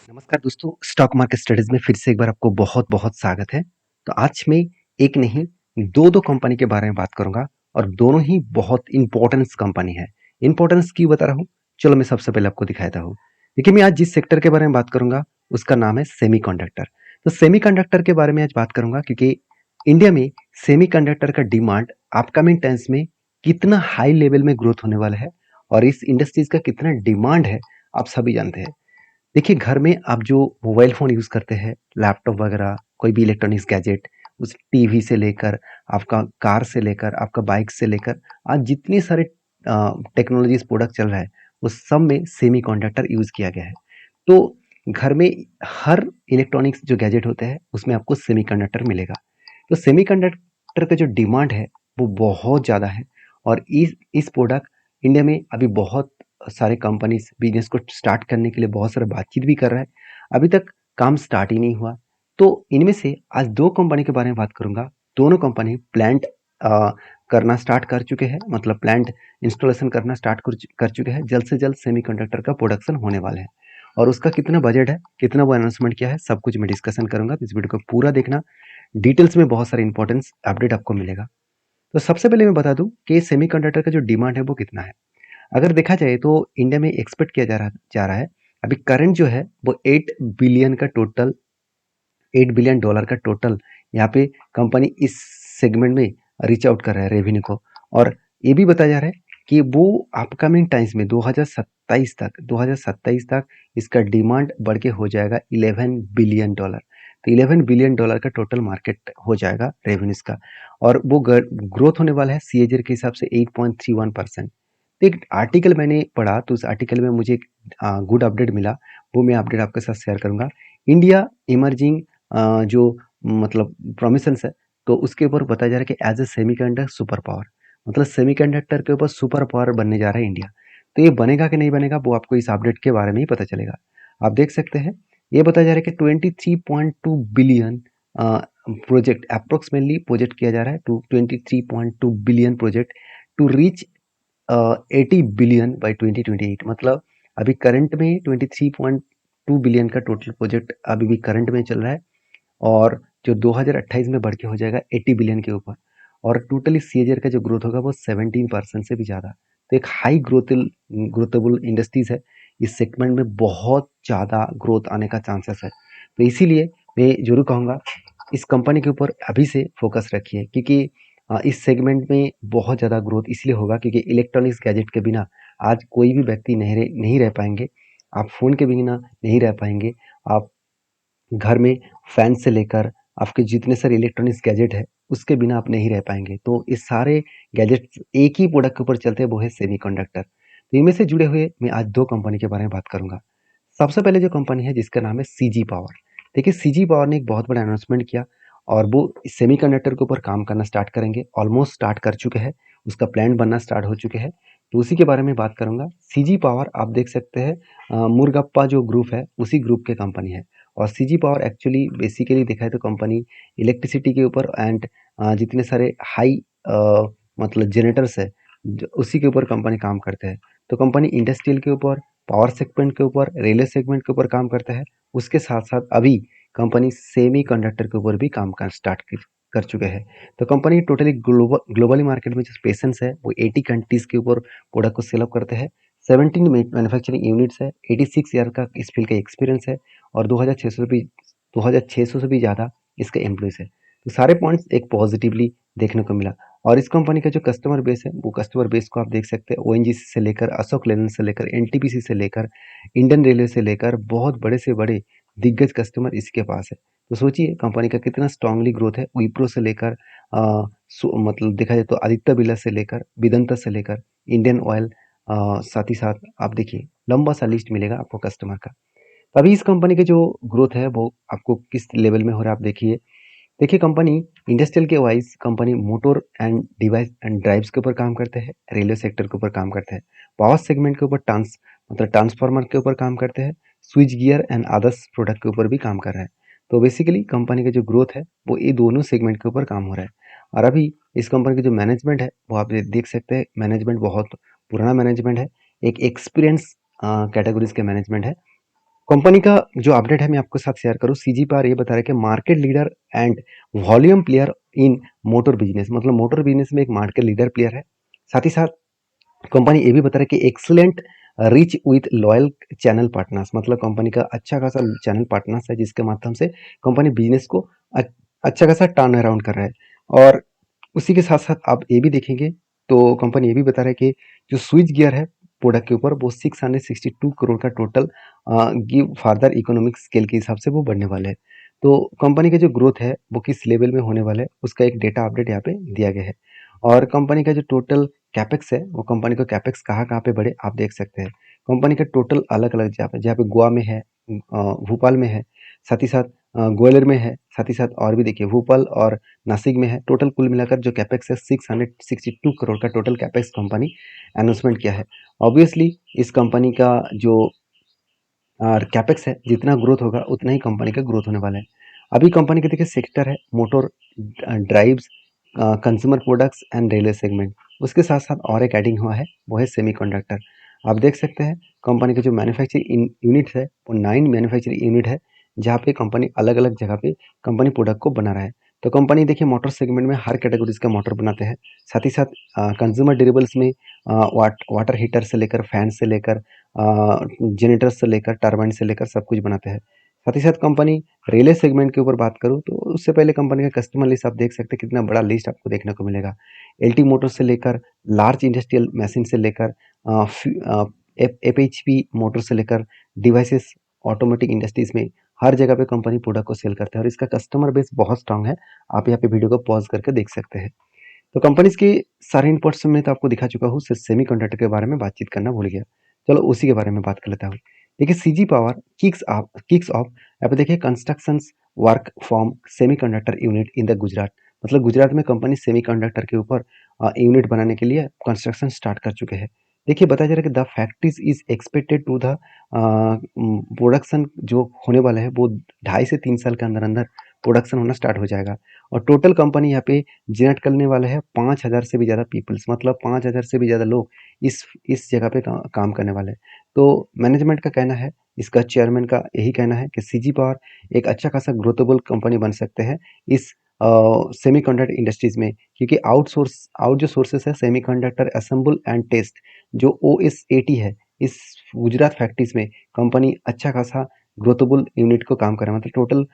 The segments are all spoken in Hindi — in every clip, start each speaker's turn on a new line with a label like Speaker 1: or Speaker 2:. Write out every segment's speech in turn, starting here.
Speaker 1: नमस्कार दोस्तों, स्टॉक मार्केट स्टडीज में फिर से एक बार आपको बहुत बहुत स्वागत है। तो आज मैं एक नहीं दो कंपनी के बारे में बात करूंगा और दोनों ही बहुत इंपॉर्टेंस कंपनी है। इंपॉर्टेंस क्यों बता रहा हूँ, चलो मैं सबसे पहले आपको दिखाता हूँ। देखिए, मैं आज जिस सेक्टर के बारे में बात करूंगा उसका नाम है सेमीकंडक्टर। तो सेमीकंडक्टर के बारे में आज बात करूंगा क्योंकि इंडिया में सेमीकंडक्टर का डिमांड अपकमिंग टाइम्स में कितना हाई लेवल में ग्रोथ होने वाला है और इस इंडस्ट्रीज का कितना डिमांड है, आप सभी जानते हैं। देखिए, घर में आप जो मोबाइल फ़ोन यूज़ करते हैं, लैपटॉप वगैरह, कोई भी इलेक्ट्रॉनिक्स गैजेट, उस टीवी से लेकर, आपका कार से लेकर, आपका बाइक से लेकर, आज जितने सारे टेक्नोलॉजीज़ प्रोडक्ट चल रहा है, उस सब में सेमीकंडक्टर यूज़ किया गया है। तो घर में हर इलेक्ट्रॉनिक्स जो गैजेट होते हैं, उसमें आपको सेमीकंडक्टर मिलेगा। तो सेमीकंडक्टर का जो डिमांड है, वो बहुत ज़्यादा है और इस प्रोडक्ट इंडिया में अभी बहुत सारे कंपनीज बिजनेस को स्टार्ट करने के लिए बहुत सारा बातचीत भी कर रहा है। अभी तक काम स्टार्ट ही नहीं हुआ। तो इनमें से आज दो कंपनी के बारे में बात करूंगा। दोनों कंपनी प्लांट करना स्टार्ट कर चुके हैं, मतलब प्लांट इंस्टॉलेशन करना स्टार्ट कर चुके हैं। जल्द से जल्द सेमीकंडक्टर का प्रोडक्शन होने वाला है और उसका कितना बजट है, कितना वो अनाउंसमेंट किया है, सब कुछ मैं डिस्कशन करूंगा। तो इस वीडियो को पूरा देखना, डिटेल्स में बहुत सारे इंपॉर्टेंस अपडेट आपको मिलेगा। तो सबसे पहले मैं बता दूं कि सेमीकंडक्टर का जो डिमांड है वो कितना है। अगर देखा जाए तो इंडिया में एक्सपेक्ट किया जा रहा है। अभी करंट जो है वो 8 बिलियन डॉलर का टोटल यहाँ पे कंपनी इस सेगमेंट में रीच आउट कर रहा है रेवेन्यू को। और ये भी बताया जा रहा है कि वो अपकमिंग टाइम्स में 2027 तक इसका डिमांड बढ़ के हो जाएगा 11 बिलियन डॉलर। तो 11 बिलियन डॉलर का टोटल मार्केट हो जाएगा रेवेन्यूज का। और वो ग्रोथ होने वाला है सीएजीआर के हिसाब से 8.31%। तो एक आर्टिकल मैंने पढ़ा, तो उस आर्टिकल में मुझे एक गुड अपडेट मिला, वो मैं अपडेट आपके साथ शेयर करूंगा। इंडिया इमर्जिंग जो मतलब प्रोमिशंस है, तो उसके ऊपर बताया जा रहा है कि as a semiconductor super power, मतलब सेमीकंडक्टर के ऊपर सुपर पावर बनने जा रहा है इंडिया। तो ये बनेगा कि नहीं बनेगा, वो आपको इस अपडेट के बारे में ही पता चलेगा। आप देख सकते हैं, ये बताया जा रहा है कि 23.2 बिलियन प्रोजेक्ट अप्रोक्सीमेटली प्रोजेक्ट किया जा रहा है, to 23.2 billion project to reach 80 billion by 2028। मतलब अभी करंट में 23.2 बिलियन का टोटल प्रोजेक्ट अभी भी करंट में चल रहा है और जो 2028 में बढ़ के हो जाएगा 80 बिलियन के ऊपर। और टोटली सीएजीआर का जो ग्रोथ होगा वो 17% से भी ज़्यादा। तो एक हाई ग्रोथेबल इंडस्ट्रीज है। इस सेगमेंट में बहुत ज़्यादा ग्रोथ आने का चांसेस है। तो इसीलिए मैं जरूर कहूँगा, इस कंपनी के ऊपर अभी से फोकस रखिए, क्योंकि इस सेगमेंट में बहुत ज़्यादा ग्रोथ इसलिए होगा क्योंकि इलेक्ट्रॉनिक्स गैजेट के बिना आज कोई भी व्यक्ति नहीं रह पाएंगे। आप फ़ोन के बिना नहीं रह पाएंगे। आप घर में फैन से लेकर आपके जितने सारे इलेक्ट्रॉनिक्स गैजेट है, उसके बिना आप नहीं रह पाएंगे। तो इस सारे गैजेट्स एक ही प्रोडक्ट के ऊपर चलते हैं, वो है सेमीकंडक्टर। तो इनमें से जुड़े हुए मैं आज दो कंपनी के बारे में बात करूंगा। सबसे पहले जो कंपनी है जिसका नाम है सीजी पावर। देखिए, सीजी पावर ने एक बहुत बड़ा अनाउंसमेंट किया और वो सेमीकंडक्टर के ऊपर काम करना स्टार्ट करेंगे। ऑलमोस्ट स्टार्ट कर चुके हैं, उसका प्लान बनना स्टार्ट हो चुके हैं। तो उसी के बारे में बात करूंगा। सीजी पावर आप देख सकते हैं, मुरगप्पा जो ग्रुप है उसी ग्रुप के कंपनी है। और सीजी पावर एक्चुअली बेसिकली देखा है तो कंपनी इलेक्ट्रिसिटी के ऊपर एंड जितने सारे हाई मतलब जनरेटर्स है, उसी के ऊपर कंपनी काम करते हैं। तो कंपनी इंडस्ट्रियल के ऊपर, पावर सेगमेंट के ऊपर, रेलवे सेगमेंट के ऊपर काम करता है। उसके साथ साथ अभी कंपनी सेमी कंडक्टर के ऊपर भी काम कर स्टार्ट कर चुके हैं। तो कंपनी टोटली ग्लोबली मार्केट में जो पेशेंस है वो 80 कंट्रीज के ऊपर प्रोडक्ट को सेल अप करते हैं। 17 मैन्युफैक्चरिंग यूनिट्स है, 86 ईयर का इस फील्ड का एक्सपीरियंस है और 2600 से भी ज़्यादा इसके एम्प्लॉयज़ है। तो सारे पॉइंट्स एक पॉजिटिवली देखने को मिला। और इस कंपनी का जो कस्टमर बेस है, वो कस्टमर बेस को आप देख सकते हैं, ओएनजीसी से लेकर, अशोक लेलैंड से लेकर, एनटीपीसी से लेकर, इंडियन रेलवे से लेकर बहुत बड़े से बड़े दिग्गज कस्टमर इसके पास है। तो सोचिए कंपनी का कितना स्ट्रांगली ग्रोथ है। विप्रो से लेकर मतलब देखा जाए तो आदित्य बिरला से लेकर, वेदांता से लेकर, इंडियन ऑयल, साथ ही साथ आप देखिए लंबा सा लिस्ट मिलेगा आपको कस्टमर का। अभी इस कंपनी के जो ग्रोथ है वो आपको किस लेवल में हो रहा है, आप देखिए। देखिए, कंपनी इंडस्ट्रियल के wise company motor and device and drives के ऊपर काम करते हैं, रेलवे सेक्टर के ऊपर काम करते हैं, पावर सेगमेंट के ऊपर मतलब ट्रांसफार्मर के ऊपर काम करते हैं, switch gear and others product के ऊपर भी काम कर रहे हैं। तो बेसिकली कंपनी का जो ग्रोथ है वो ये दोनों सेगमेंट के ऊपर काम हो रहा है। और अभी इस कंपनी की जो मैनेजमेंट है वो आप देख सकते हैं, मैनेजमेंट बहुत पुराना मैनेजमेंट है, एक एक्सपीरियंस कैटेगरीज के मैनेजमेंट है। कंपनी का जो अपडेट है मैं आपके साथ शेयर करूँ, सीजी पावर ये बता रहा है कि market leader and volume player in motor business, मतलब मोटर बिजनेस में एक मार्केट लीडर प्लेयर है। साथ ही साथ कंपनी ये भी बता रहा है कि excellent reach with loyal channel partners, मतलब कंपनी का अच्छा खासा चैनल पार्टनर्स है जिसके माध्यम से कंपनी बिजनेस को अच्छा खासा टर्न अराउंड कर रहा है। और उसी के साथ साथ आप ये भी देखेंगे तो कंपनी ये भी बता रहा है कि जो स्विच गियर है प्रोडक्ट के ऊपर वो 662 करोड़ का total give further economic scale के हिसाब से वो बढ़ने वाले हैं। तो कंपनी का जो ग्रोथ है वो किस लेवल में होने वाला है उसका एक डेटा अपडेट यहाँ पे दिया गया है। और कंपनी का जो टोटल कैपेक्स है वो कंपनी का कैपेक्स कहाँ पे बढ़े आप देख सकते हैं। कंपनी का टोटल अलग अलग जहाँ पे गोवा में है, भोपाल में है, साथ ही साथ ग्वालियर में है, साथ ही साथ और भी देखिए भोपाल और नासिक में है। टोटल कुल मिलाकर जो कैपेक्स है 662 करोड़ का टोटल कैपेक्स कंपनी अनाउंसमेंट किया है। ऑब्वियसली इस कंपनी का जो कैपेक्स है जितना ग्रोथ होगा उतना ही कंपनी का ग्रोथ होने वाला है। अभी कंपनी के देखिए सेक्टर है motor drives, consumer products and railway segment. उसके साथ साथ और एक एडिंग हुआ है वो है सेमीकंडक्टर। आप देख सकते हैं कंपनी के जो मैन्युफैक्चरिंग यूनिट है वो 9 मैन्युफैक्चरिंग यूनिट है जहाँ पे कंपनी अलग अलग जगह पे कंपनी प्रोडक्ट को बना रहा है। तो कंपनी देखिए मोटर सेगमेंट में हर कैटेगरीज का मोटर बनाते हैं। साथ ही साथ कंज्यूमर ड्यूरेबल्स में वाटर हीटर से लेकर फैन से लेकर जनरेटर से लेकर टरबाइन से लेकर सब कुछ बनाते हैं। साथ ही साथ कंपनी रेलवे सेगमेंट के ऊपर बात करूँ तो उससे पहले कंपनी का कस्टमर लिस्ट आप देख सकते हैं कितना बड़ा लिस्ट आपको देखने को मिलेगा। एलटी मोटर से लेकर लार्ज इंडस्ट्रियल मशीन से लेकर एपएचपी मोटर से लेकर डिवाइसेस ऑटोमेटिक इंडस्ट्रीज में हर जगह पे कंपनी प्रोडक्ट को सेल करता है और इसका कस्टमर बेस बहुत स्ट्रांग है। आप यहाँ पे वीडियो को पॉज करके देख सकते हैं। तो कंपनीज के सारे इनपुट्स में तो आपको दिखा चुका हूँ, सिर्फ सेमीकंडक्टर के बारे में बातचीत करना भूल गया। चलो उसी के बारे में बात कर लेता हूँ। देखिए सीजी पावर किक्स ऑफ यहाँ पे देखिए construction work from semiconductor unit in the Gujarat, मतलब गुजरात में कंपनी सेमीकंडक्टर के ऊपर यूनिट बनाने के लिए कंस्ट्रक्शन स्टार्ट कर चुके हैं। देखिए बताया जा रहा है कि the factories is expected to the production जो होने वाला है वो 2.5 से 3 साल के अंदर अंदर प्रोडक्शन होना स्टार्ट हो जाएगा। और टोटल कंपनी यहाँ पे जनरेट करने वाला है 5,000 से भी ज़्यादा पीपल्स, मतलब 5,000 से भी ज़्यादा लोग इस जगह पे काम करने वाले हैं। तो मैनेजमेंट का कहना है, इसका चेयरमैन का यही कहना है कि सीजी पावर एक अच्छा खासा ग्रोथेबल कंपनी बन सकते हैं इस सेमीकंडक्टर इंडस्ट्रीज में, क्योंकि आउट जो सोर्सेस है सेमीकंडक्टर असेंबल एंड टेस्ट जो OSAT है, इस गुजरात फैक्ट्रीज में कंपनी अच्छा खासा ग्रोथेबल यूनिट को काम कर रहा है। मतलब टोटल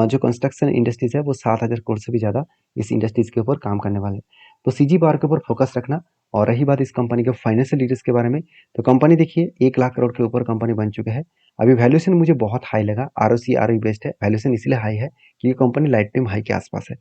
Speaker 1: जो कंस्ट्रक्शन इंडस्ट्रीज है वो 7,000 करोड़ से भी ज़्यादा इस इंडस्ट्रीज के ऊपर काम करने वाले हैं। तो सीजी पावर के ऊपर फोकस रखना। और रही बात इस कंपनी के फाइनेंशियल डिटेल्स के बारे में, तो कंपनी देखिए 1 लाख करोड़ के ऊपर कंपनी बन चुके हैं। अभी वैल्यूएशन मुझे बहुत हाई लगा, ROC ROE बेस्ड है, वैल्यूएशन इसलिए हाई है क्योंकि कंपनी लाइफ टाइम हाई के आसपास है।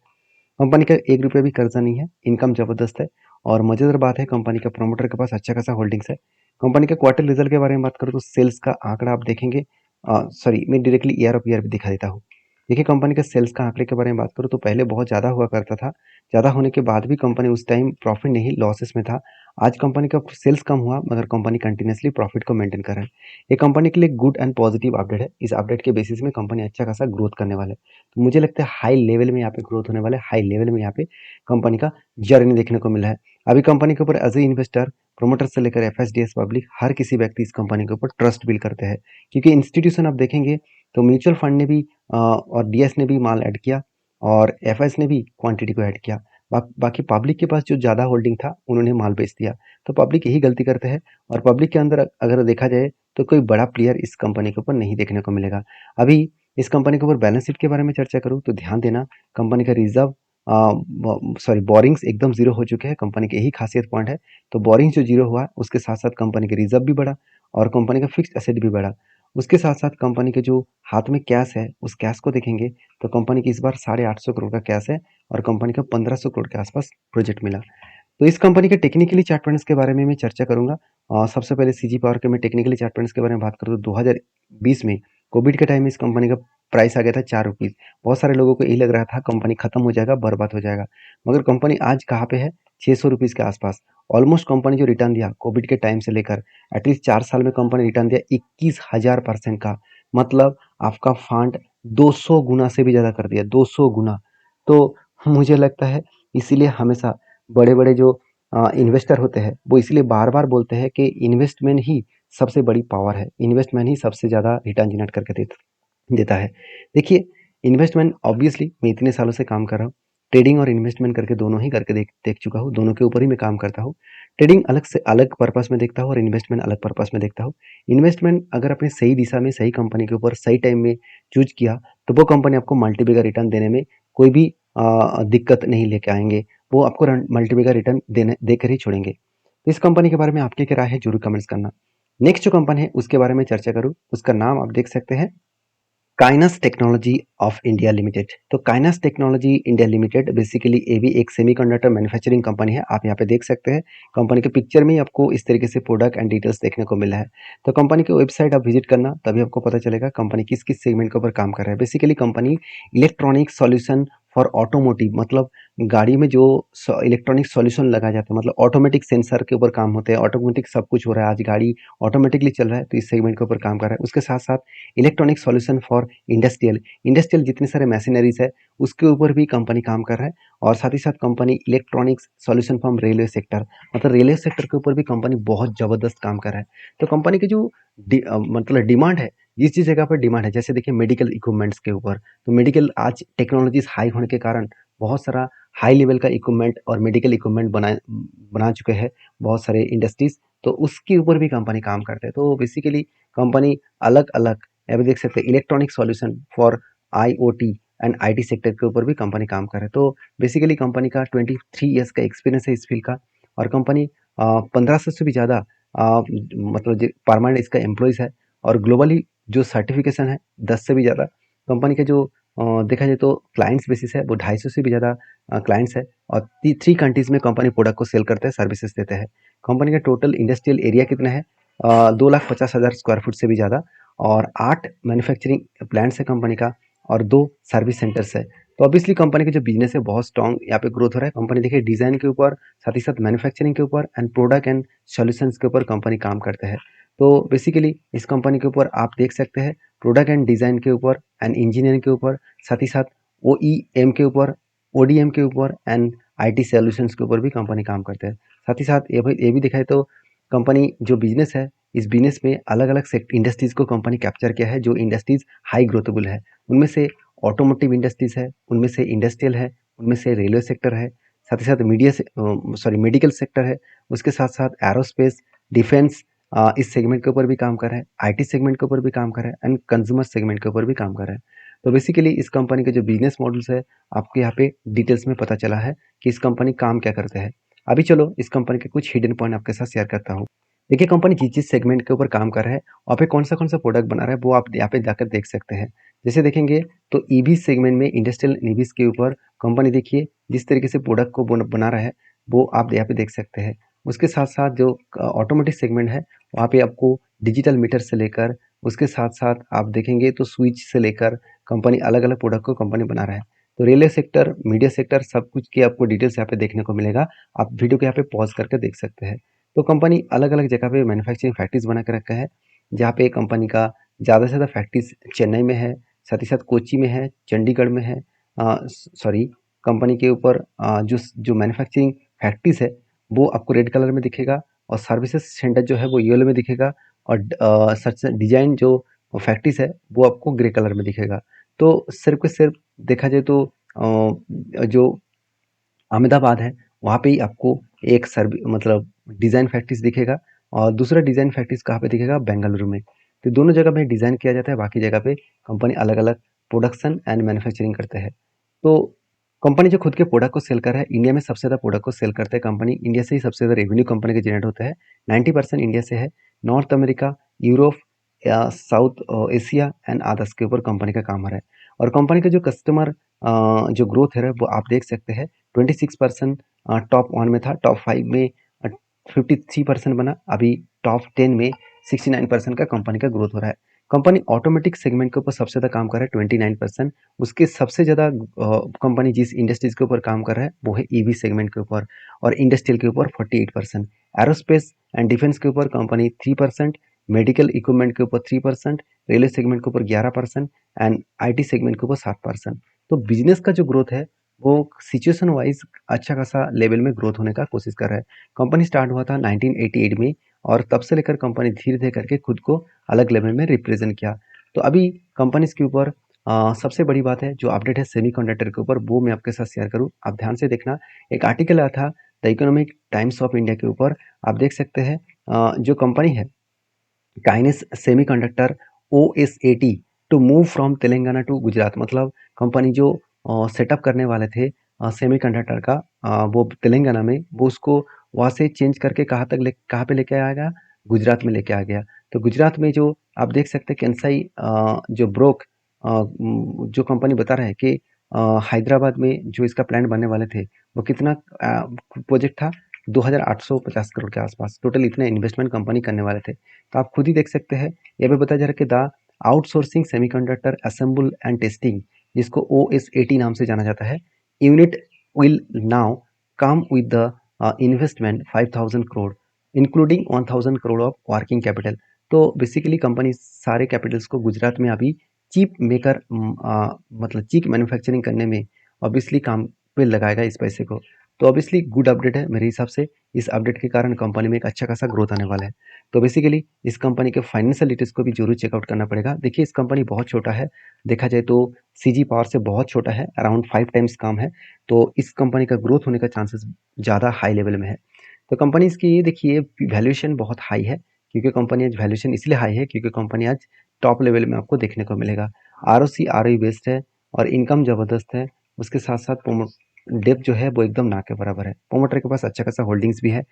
Speaker 1: कंपनी का 1 रुपया भी कर्जा नहीं है, इनकम जबरदस्त है। और मजेदार बात है कंपनी का प्रमोटर के पास अच्छा खासा होल्डिंग्स है। कंपनी के क्वार्टर रिजल्ट के बारे में बात करूँ तो सेल्स का आंकड़ा आप देखेंगे, सॉरी मैं डायरेक्टली ईयर ऑफ ईयर भी दिखा देता हूँ। देखिए कंपनी का सेल्स का आंकड़े के बारे में बात करूँ तो पहले बहुत ज़्यादा हुआ करता था। ज़्यादा होने के बाद भी कंपनी उस टाइम प्रॉफिट नहीं लॉसेस में था। आज कंपनी का सेल्स कम हुआ मगर कंपनी कंटिन्यूसली प्रॉफिट को मेंटेन कर रहा है। ये कंपनी के लिए गुड एंड पॉजिटिव अपडेट है। इस अपडेट के बेसिस में कंपनी अच्छा खासा ग्रोथ करने वाला है। तो मुझे लगता है हाई लेवल में यहाँ पे ग्रोथ होने वाला है, हाई लेवल में यहाँ पे कंपनी का जर्नी देखने को मिला है। अभी कंपनी के ऊपर एज ए इन्वेस्टर, प्रोमोटर से लेकर FSDS पब्लिक हर किसी व्यक्ति इस कंपनी के ऊपर ट्रस्ट बिल्ड करते हैं, क्योंकि इंस्टीट्यूशन आप देखेंगे तो म्यूचुअल फंड ने भी और DS ने भी माल ऐड किया और FS ने भी क्वांटिटी को ऐड किया। बाकी पब्लिक के पास जो ज़्यादा होल्डिंग था उन्होंने माल बेच दिया। तो पब्लिक यही गलती करते हैं और पब्लिक के अंदर अगर देखा जाए तो कोई बड़ा प्लेयर इस कंपनी के ऊपर नहीं देखने को मिलेगा। अभी इस कंपनी के ऊपर बैलेंस शीट के बारे में चर्चा करूँ तो ध्यान देना कंपनी का रिजर्व सॉरी बोरिंग्स एकदम जीरो हो चुके हैं। कंपनी की यही खासियत पॉइंट है। तो बोरिंग्स जो जीरो हुआ उसके साथ साथ कंपनी के रिजर्व भी बढ़ा और कंपनी का फिक्स्ड एसेट भी बढ़ा। उसके साथ साथ कंपनी के जो हाथ में कैश है उस कैश को देखेंगे तो कंपनी की इस बार 850 करोड़ का कैश है और कंपनी का 1500 करोड़ के आसपास प्रोजेक्ट मिला। तो इस कंपनी के टेक्निकली चार्ट पैटर्न्स के बारे में मैं चर्चा करूंगा। सबसे पहले सीजी पावर के मैं टेक्निकली चार्ट पैटर्न्स के बारे में बात करूँ तो 2020 में कोविड के टाइम में इस कंपनी का प्राइस आ गया था 4 रुपीज़। बहुत सारे लोगों को यही लग रहा था कंपनी खत्म हो जाएगा, बर्बाद हो जाएगा, मगर कंपनी आज कहाँ पे है, 600 रुपीज़ के आसपास। ऑलमोस्ट कंपनी जो रिटर्न दिया कोविड के टाइम से लेकर एटलीस्ट 4 साल में कंपनी रिटर्न दिया 21,000% का, मतलब आपका फंड 200 गुना से भी ज़्यादा कर दिया, 200 गुना। तो मुझे लगता है इसीलिए हमेशा बड़े बड़े जो इन्वेस्टर होते हैं वो इसलिए बार बार बोलते हैं कि इन्वेस्टमेंट ही सबसे बड़ी पावर है। इन्वेस्टमेंट ही सबसे ज़्यादा रिटर्न जनरेट करके देता है। देखिए, इन्वेस्टमेंट ऑब्वियसली मैं इतने सालों से काम कर रहा हूँ, ट्रेडिंग और इन्वेस्टमेंट करके दोनों ही करके देख देख चुका हूँ, दोनों के ऊपर ही मैं काम करता हूँ। ट्रेडिंग अलग से अलग पर्पस में देखता हूँ और इन्वेस्टमेंट अलग पर्पस में देखता हूँ। इन्वेस्टमेंट अगर अपने सही दिशा में सही कंपनी के ऊपर सही टाइम में चूज किया, तो वो कंपनी आपको मल्टीबिगर रिटर्न देने में कोई भी दिक्कत नहीं लेके आएंगे। वो आपको मल्टीबिगर रिटर्न देने देकर ही छोड़ेंगे। इस कंपनी के बारे में आपकी क्या राय है, जरूर कमेंट्स करना। नेक्स्ट जो कंपनी है उसके बारे में चर्चा करूँ, उसका नाम आप देख सकते हैं, काइनस टेक्नोलॉजी ऑफ इंडिया लिमिटेड। तो काइनस टेक्नोलॉजी इंडिया लिमिटेड बेसिकली ये भी एक सेमीकंडक्टर मैन्युफैक्चरिंग कंपनी है। आप यहाँ पे देख सकते हैं, कंपनी के पिक्चर में ही आपको इस तरीके से प्रोडक्ट एंड डिटेल्स देखने को मिला है। तो कंपनी की वेबसाइट आप विजिट करना, तभी आपको पता चलेगा कंपनी किस किस सेगमेंट के ऊपर काम कर रहा है। Basically company electronic solution for automotive, मतलब गाड़ी में जो इलेक्ट्रॉनिक सॉल्यूशन लगाया जाता है, मतलब ऑटोमेटिक सेंसर के ऊपर काम होते हैं, ऑटोमेटिक सब कुछ हो रहा है, आज गाड़ी ऑटोमेटिकली चल रहा है, तो इस सेगमेंट के ऊपर काम कर रहा है। उसके साथ साथ इलेक्ट्रॉनिक सॉल्यूशन फॉर इंडस्ट्रियल जितने सारे मशीनरीज है उसके ऊपर भी कंपनी काम कर रहा है। और साथ ही साथ company electronics solution from railway sector, मतलब रेलवे सेक्टर के ऊपर भी कंपनी बहुत जबरदस्त काम कर रहा है। तो कंपनी की जो मतलब डिमांड है, जिस जिस जगह पर डिमांड है, जैसे देखिए मेडिकल इक्विपमेंट्स के ऊपर, तो मेडिकल आज टेक्नोलॉजीज हाई होने के कारण बहुत सारा हाई लेवल का इक्विपमेंट और मेडिकल इक्विपमेंट बना चुके हैं बहुत सारे इंडस्ट्रीज, तो उसके ऊपर भी कंपनी काम करते हैं। तो बेसिकली कंपनी अलग अलग, यहाँ पे देख सकते हैं electronic solution for IoT and IT sector के ऊपर भी कंपनी काम कर रहा है। तो बेसिकली कंपनी का 23 ईयर्स का एक्सपीरियंस है इस फील्ड का, और कंपनी 1500 से भी ज़्यादा मतलब परमानेंट इसका एम्प्लॉयज़ है, और ग्लोबली जो सर्टिफिकेशन है 10 से भी ज़्यादा। कंपनी के जो देखा जाए तो क्लाइंट्स बेसिस है वो 250 से भी ज़्यादा क्लाइंट्स है, और 3 कंट्रीज़ में कंपनी प्रोडक्ट को सेल करते हैं, सर्विसेज देते हैं। कंपनी का टोटल इंडस्ट्रियल एरिया कितना है, 2,50,000 स्क्वायर फुट से भी ज़्यादा, और 8 मैन्युफैक्चरिंग प्लांट्स है कंपनी का, और 2 सर्विस सेंटर्स है। तो ऑब्वियसली कंपनी का जो बिजनेस है बहुत स्ट्रॉन्ग यहाँ पे ग्रोथ हो रहा है। कंपनी देखिए डिज़ाइन के ऊपर, साथ ही साथ मैन्युफैक्चरिंग के ऊपर एंड प्रोडक्ट एंड सॉल्यूशंस के ऊपर कंपनी काम करते हैं। तो बेसिकली इस कंपनी के ऊपर आप देख सकते हैं प्रोडक्ट एंड डिज़ाइन के ऊपर एंड इंजीनियरिंग के ऊपर, साथ ही साथ ओईएम के ऊपर, ओडीएम के ऊपर एंड आईटी सॉल्यूशंस के ऊपर भी कंपनी काम करते हैं। साथ ही साथ ये भी दिखाए तो कंपनी जो बिजनेस है, इस बिजनेस में अलग अलग इंडस्ट्रीज को कंपनी कैप्चर किया है, जो इंडस्ट्रीज हाई ग्रोथेबल है। उनमें से ऑटोमोटिव इंडस्ट्रीज है, उनमें से इंडस्ट्रियल है, उनमें से रेलवे सेक्टर है, साथ ही साथ मेडिकल सेक्टर है। उसके साथ साथ एरोस्पेस, डिफेंस इस सेगमेंट के ऊपर भी काम कर रहा है, आईटी सेगमेंट के ऊपर भी काम कर रहा है एंड कंज्यूमर सेगमेंट के ऊपर भी काम कर रहा है। तो बेसिकली इस कंपनी के जो बिजनेस मॉडल्स है, आपको यहाँ पे डिटेल्स में पता चला है कि इस कंपनी काम क्या करते हैं। अभी चलो इस कंपनी के कुछ हिडन पॉइंट आपके साथ शेयर करता हूँ। देखिए कंपनी जिस जिस सेगमेंट के ऊपर काम कर रहा है, वहाँ पे कौन सा प्रोडक्ट बना रहा है, वो आप यहाँ पे जाकर देख सकते हैं। जैसे देखेंगे तो ईवी सेगमेंट में, इंडस्ट्रियल ईवीज के ऊपर कंपनी देखिए जिस तरीके से प्रोडक्ट को बना रहा है, वो आप यहाँ पे देख सकते हैं। उसके साथ साथ जो ऑटोमेटिक सेगमेंट है, वहाँ पे आपको डिजिटल मीटर से लेकर, उसके साथ साथ आप देखेंगे तो स्विच से लेकर कंपनी अलग अलग प्रोडक्ट को कंपनी बना रहा है। तो रेलवे सेक्टर, मीडिया सेक्टर, सब कुछ की आपको डिटेल्स यहाँ पे देखने को मिलेगा। आप वीडियो को यहाँ पे पॉज करके देख सकते हैं। तो कंपनी अलग अलग जगह पे मैन्युफैक्चरिंग फैक्ट्रीज बना के रखा है, जहाँ पे कंपनी का ज़्यादा से ज़्यादा फैक्ट्रीज चेन्नई में है, साथ ही साथ कोची में है, चंडीगढ़ में है। सॉरी, कंपनी के ऊपर जो मैन्युफैक्चरिंग फैक्ट्रीज है वो आपको रेड कलर में दिखेगा, और सर्विसेज सेंटर जो है वो येलो में दिखेगा, और सच डिजाइन जो फैक्ट्रीज है वो आपको ग्रे कलर में दिखेगा। तो सिर्फ के सिर्फ देखा जाए तो जो अहमदाबाद है, वहाँ पे ही आपको एक मतलब डिज़ाइन फैक्ट्रीज दिखेगा, और दूसरा डिज़ाइन फैक्ट्रीज कहाँ पे दिखेगा, बेंगलुरु में। तो दोनों जगह में डिज़ाइन किया जाता है, बाकी जगह पे कंपनी अलग अलग प्रोडक्शन एंड मैन्युफैक्चरिंग करते हैं। तो कंपनी जो खुद के प्रोडक्ट को सेल कर रहा है, इंडिया में सबसे ज़्यादा प्रोडक्ट को सेल करते हैं कंपनी, इंडिया से ही सबसे ज़्यादा रेवेन्यू कंपनी के जनरेट होता है। 90% इंडिया से है। नॉर्थ अमेरिका, यूरोप या साउथ एशिया एंड अदर्स के ऊपर कंपनी का काम हो रहा है। और कंपनी का जो कस्टमर जो ग्रोथ है वो आप देख सकते हैं, 26% टॉप 1 में था, टॉप 5 में 53% बना, अभी टॉप 10 में 69% का कंपनी का ग्रोथ हो रहा है। कंपनी ऑटोमेटिक सेगमेंट के ऊपर सबसे ज़्यादा काम कर रहा है, 29%। उसके सबसे ज़्यादा कंपनी जिस इंडस्ट्रीज के ऊपर काम कर रहा है वो है ईवी सेगमेंट के ऊपर, और इंडस्ट्रियल के ऊपर 48%, एरोस्पेस एंड डिफेंस के ऊपर कंपनी 3%, मेडिकल इक्विपमेंट के ऊपर 3%, रेलवे सेगमेंट के ऊपर 11% एंड आईटी सेगमेंट के ऊपर 7%। तो बिजनेस का जो ग्रोथ है वो सिचुएशन वाइज अच्छा खासा लेवल में ग्रोथ होने का कोशिश कर रहा है। कंपनी स्टार्ट हुआ था 1988 में, और तब से लेकर कंपनी धीरे-धीरे करके खुद को अलग लेवल में रिप्रेजेंट किया। तो अभी कंपनीज़ के ऊपर सबसे बड़ी बात है जो अपडेट है सेमीकंडक्टर के ऊपर, वो मैं आपके साथ शेयर करूँ। आप ध्यान से देखना, एक आर्टिकल आया था the Economic Times of India के ऊपर। आप देख सकते हैं जो कंपनी है Kaynes semiconductor OSAT to move from Telangana to Gujarat, मतलब कंपनी जो सेटअप करने वाले थे सेमीकंडक्टर का वो तेलंगाना में, वो उसको वहाँ से चेंज करके कहाँ पे लेके आ गया, गुजरात में लेके आ गया। तो गुजरात में जो आप देख सकते हैं कैंसाई जो ब्रोक जो कंपनी बता रहा है कि हैदराबाद में जो इसका प्लांट बनने वाले थे वो कितना प्रोजेक्ट था, 2850 करोड़ के आसपास टोटल इतना इन्वेस्टमेंट कंपनी करने वाले थे। तो आप खुद ही देख सकते हैं, यहाँ पे बताया जा रहा है कि the outsourcing semiconductor assemble and testing, जिसको OSAT नाम से जाना जाता है, unit will now come with the investment 5000 crore including 1000 crore of working capital. तो बेसिकली कंपनी सारे कैपिटल्स को गुजरात में अभी चिप मेकर मतलब चिप मैन्युफैक्चरिंग करने में ऑब्वियसली काम पे लगाएगा इस पैसे को। तो ऑब्वियसली गुड अपडेट है मेरे हिसाब से। इस अपडेट के कारण कंपनी में एक अच्छा खासा ग्रोथ आने वाला है। तो बेसिकली इस कंपनी के फाइनेंशियल डिटेल्स को भी जरूर चेकआउट करना पड़ेगा। देखिए इस कंपनी बहुत छोटा है, देखा जाए तो CG पावर से बहुत छोटा है, अराउंड 5 टाइम्स कम है। तो इस कंपनी का ग्रोथ होने का चांसेस ज़्यादा हाई लेवल में है। तो कंपनीज की देखिए वैल्यूएशन बहुत हाई है, क्योंकि कंपनी आज वैल्यूएशन इसलिए हाई है क्योंकि कंपनी आज टॉप लेवल में आपको देखने को मिलेगा। ROC ROE बेस्ड है और इनकम ज़बरदस्त है। उसके साथ साथ डेप जो है वो एकदम ना के बराबर है। प्रोमोटर के पास अच्छा खासा होल्डिंग्स भी है।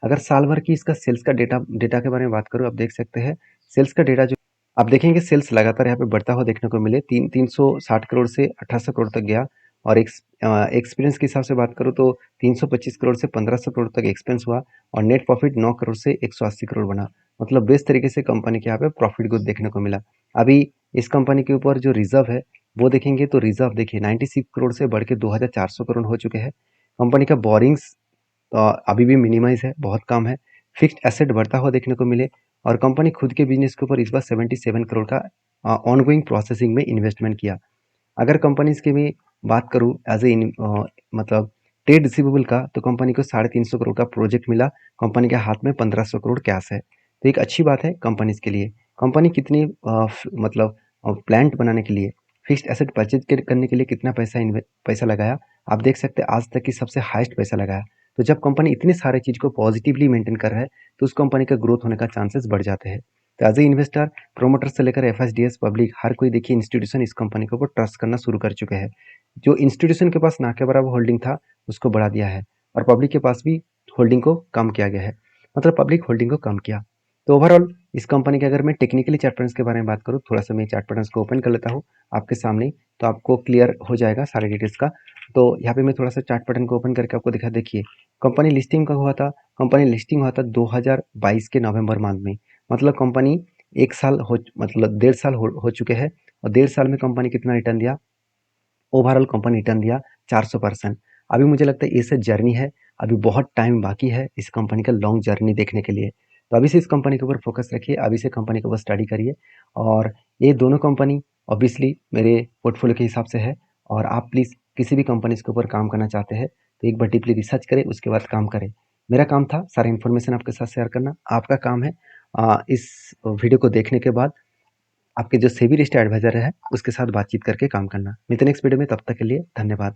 Speaker 1: अगर साल भर की इसका सेल्स का डेटा के बारे में बात करूँ, आप देख सकते हैं सेल्स का डेटा जो आप देखेंगे सेल्स लगातार यहाँ पे बढ़ता हुआ देखने को मिले, 360 करोड़ से 1800 करोड़ तक गया। और एक्सपीरियंस के हिसाब से बात करूँ तो 325 करोड़ से 1500 करोड़ तक एक्सपेंस हुआ और नेट प्रॉफिट 9 करोड़ से 180 करोड़ बना। मतलब बेस्ट तरीके से कंपनी के यहाँ पे प्रॉफिट ग्रोथ देखने को मिला। अभी इस कंपनी के ऊपर जो रिजर्व है वो देखेंगे तो रिजर्व देखिए 96 करोड़ से बढ़ के 2400 करोड़ हो चुके हैं। कंपनी का बोरिंग्स अभी भी मिनिमाइज है, बहुत कम है। फिक्स्ड एसेट बढ़ता हुआ देखने को मिले और कंपनी खुद के बिजनेस के ऊपर इस बार 77 करोड़ का ऑनगोइंग प्रोसेसिंग में इन्वेस्टमेंट किया। अगर कंपनीज की मैं बात करूँ एज ए मतलब ट्रेड रिसीवेबल का, तो कंपनी को 350 करोड़ का प्रोजेक्ट मिला। कंपनी के हाथ में 1500 करोड़ कैश है, तो एक अच्छी बात है कंपनीज के लिए। कंपनी कितनी मतलब प्लांट बनाने के लिए, फिक्स्ड एसेट परचेज करने के लिए कितना पैसा लगाया, आप देख सकते हैं आज तक की सबसे हाईएस्ट पैसा लगाया। तो जब कंपनी इतनी सारे चीज़ को पॉजिटिवली मेंटेन कर रहा है तो उस कंपनी का ग्रोथ होने का चांसेस बढ़ जाते हैं। तो एज ए इन्वेस्टर, प्रोमोटर से लेकर FSDS पब्लिक हर कोई देखिए इंस्टीट्यूशन इस कंपनी के ऊपर ट्रस्ट करना शुरू कर चुके हैं। जो इंस्टीट्यूशन के पास ना के बराबर होल्डिंग था उसको बढ़ा दिया है और पब्लिक के पास भी होल्डिंग को कम किया गया है, मतलब पब्लिक होल्डिंग को कम किया। तो ओवरऑल इस कंपनी के अगर मैं टेक्निकली चार्ट पैटर्न्स के बारे में बात करूँ, थोड़ा सा मैं चार्ट पैटर्न्स को ओपन कर लेता हूँ आपके सामने, तो आपको क्लियर हो जाएगा सारे डिटेल्स का। तो यहाँ पे मैं थोड़ा सा चार्ट पैटर्न को ओपन करके आपको दिखा, देखिए कंपनी लिस्टिंग कब हुआ था। कंपनी लिस्टिंग हुआ था 2022 के नवंबर मंथ में। मतलब कंपनी एक साल हो, मतलब 1.5 साल हो चुके हैं और 1.5 साल में कंपनी कितना रिटर्न दिया, ओवरऑल कंपनी रिटर्न दिया 400%। अभी मुझे लगता है ये सब जर्नी है, अभी बहुत टाइम बाकी है इस कंपनी का लॉन्ग जर्नी देखने के लिए। तो अभी से इस कंपनी के ऊपर फोकस रखिए, अभी से कंपनी के ऊपर स्टडी करिए। और ये दोनों कंपनी ऑब्वियसली मेरे पोर्टफोलियो के हिसाब से है, और आप प्लीज़ किसी भी कंपनी के ऊपर काम करना चाहते हैं तो एक बार डीपली रिसर्च करें, उसके बाद काम करें। मेरा काम था सारा इन्फॉर्मेशन आपके साथ शेयर करना, आपका काम है इस वीडियो को देखने के बाद आपके जो सेबी रजिस्टर्ड एडवाइजर है उसके साथ बातचीत करके काम करना। मिलते हैं नेक्स्ट वीडियो में, तब तक के लिए धन्यवाद।